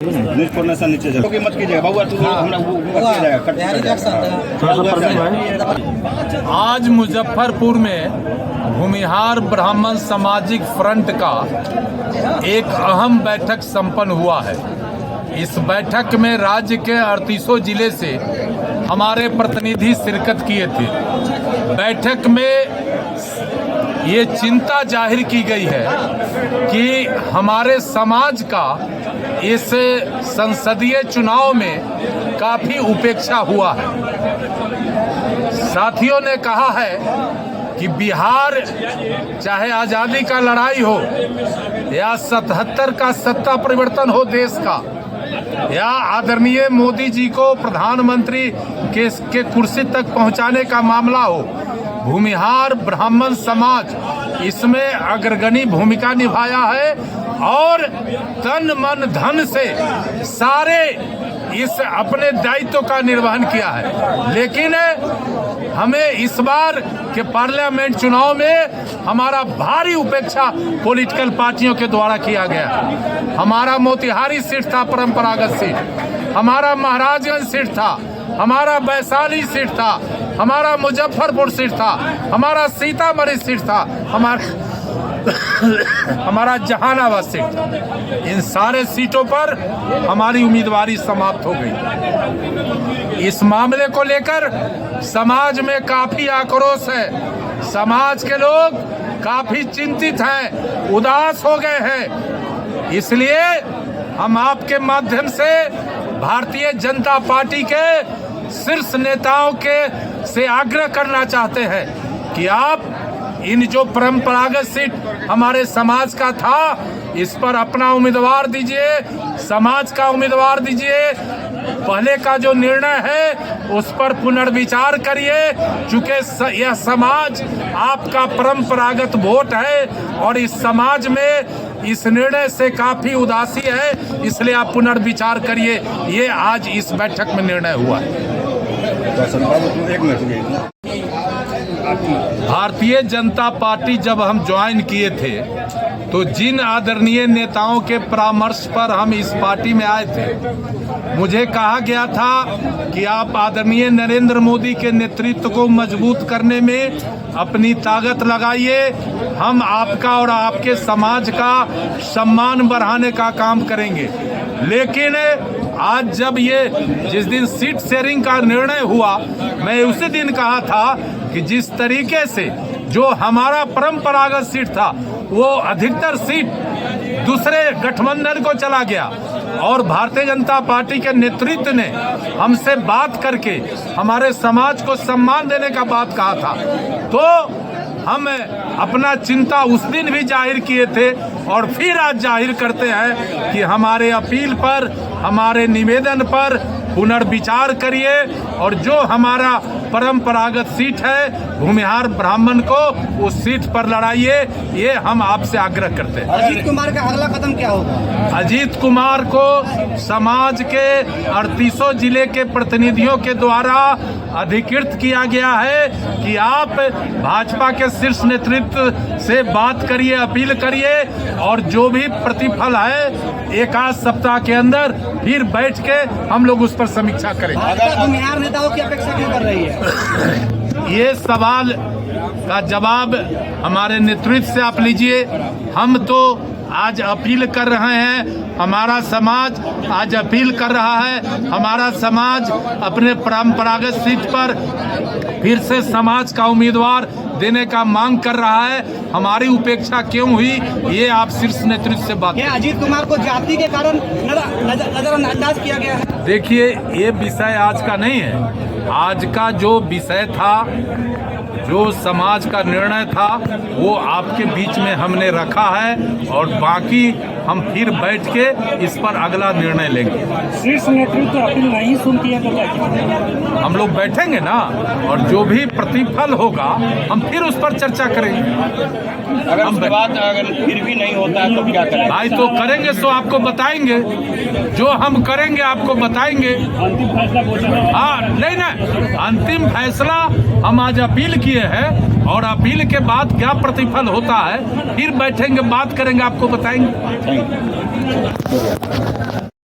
नीचे मत कीजिएगा बाबू, आज मुजफ्फरपुर में भूमिहार ब्राह्मण सामाजिक फ्रंट का एक अहम बैठक संपन्न हुआ है। इस बैठक में राज्य के 38 जिले से हमारे प्रतिनिधि शिरकत किए थे। बैठक में ये चिंता जाहिर की गई है कि हमारे समाज का इस संसदीय चुनाव में काफ़ी उपेक्षा हुआ है। साथियों ने कहा है कि बिहार चाहे आज़ादी का लड़ाई हो या 77 का सत्ता परिवर्तन हो देश का, या आदरणीय मोदी जी को प्रधानमंत्री के कुर्सी तक पहुंचाने का मामला हो, भूमिहार ब्राह्मण समाज इसमें अग्रगणी भूमिका निभाया है और तन मन धन से सारे इस अपने दायित्व का निर्वहन किया है। लेकिन हमें इस बार के पार्लियामेंट चुनाव में हमारा भारी उपेक्षा पॉलिटिकल पार्टियों के द्वारा किया गया। हमारा मोतिहारी सीट था, परंपरागत सीट, हमारा महाराजगंज सीट था, हमारा वैशाली सीट था, हमारा मुजफ्फरपुर सीट था, हमारा सीतामढ़ी सीट था, हमारा जहानाबाद सीट था। इन सारे सीटों पर हमारी उम्मीदवारी समाप्त हो गई। इस मामले को लेकर समाज में काफी आक्रोश है। समाज के लोग काफी चिंतित हैं, उदास हो गए हैं। इसलिए हम आपके माध्यम से भारतीय जनता पार्टी के शीर्ष नेताओं के से आग्रह करना चाहते हैं कि आप इन जो परंपरागत सीट हमारे समाज का था, इस पर अपना उम्मीदवार दीजिए, समाज का उम्मीदवार दीजिए। पहले का जो निर्णय है उस पर पुनर्विचार करिए, चूंकि यह समाज आपका परंपरागत वोट है और इस समाज में इस निर्णय से काफी उदासी है, इसलिए आप पुनर्विचार करिए। ये आज इस बैठक में निर्णय हुआ है। भारतीय जनता पार्टी जब हम ज्वाइन किए थे तो जिन आदरणीय नेताओं के परामर्श पर हम इस पार्टी में आए थे, मुझे कहा गया था कि आप आदरणीय नरेंद्र मोदी के नेतृत्व को मजबूत करने में अपनी ताकत लगाइए, हम आपका और आपके समाज का सम्मान बढ़ाने का काम करेंगे। लेकिन आज जब ये जिस दिन सीट शेयरिंग का निर्णय हुआ, मैं उसी दिन कहा था कि जिस तरीके से जो हमारा परंपरागत सीट था वो अधिकतर सीट दूसरे गठबंधन को चला गया और भारतीय जनता पार्टी के नेतृत्व ने हमसे बात करके हमारे समाज को सम्मान देने का बात कहा था। तो हम अपना चिंता उस दिन भी जाहिर किए थे और फिर आज जाहिर करते हैं कि हमारे अपील पर, हमारे निवेदन पर पुनर्विचार करिए और जो हमारा परंपरागत सीट है भूमिहार ब्राह्मण को उस सीट पर लड़ाइए, ये हम आपसे आग्रह करते हैं। अजीत कुमार का अगला कदम क्या होगा? अजीत कुमार को समाज के 38 जिले के प्रतिनिधियों के द्वारा अधिकृत किया गया है कि आप भाजपा के शीर्ष नेतृत्व से बात करिए, अपील करिए और जो भी प्रतिफल है एक आध सप्ताह के अंदर फिर बैठ के हम लोग उस पर समीक्षा करेंगे। भूमिहार नेताओं की अपेक्षा क्यों कर रही है? ये सवाल का जवाब हमारे नेतृत्व से आप लीजिए। हम तो आज अपील कर रहे हैं, हमारा समाज आज अपील कर रहा है, हमारा समाज अपने परंपरागत सीट पर फिर से समाज का उम्मीदवार देने का मांग कर रहा है। हमारी उपेक्षा क्यों हुई, ये आप शीर्ष नेतृत्व से बात करें। अजीत कुमार को जाति के कारण नजरअंदाज किया गया है? देखिए, ये विषय आज का नहीं है। आज का जो विषय था, जो समाज का निर्णय था, वो आपके बीच में हमने रखा है और बाकी हम फिर बैठ के इस पर अगला निर्णय लेंगे। शीर्ष नेतृत्व अपील नहीं सुनती है तो क्या? हम लोग बैठेंगे ना और जो भी प्रतिफल होगा हम फिर उस पर चर्चा करेंगे। अगर उसके बाद अगर फिर भी नहीं होता है तो क्या करेंगे? भाई तो करेंगे तो आपको बताएंगे, जो हम करेंगे आपको बताएंगे। अंतिम फैसला हाँ, नहीं ना, अंतिम फैसला हम आज अपील किए हैं और अपील के बाद क्या प्रतिफल होता है फिर बैठेंगे, बात करेंगे, आपको बताएंगे।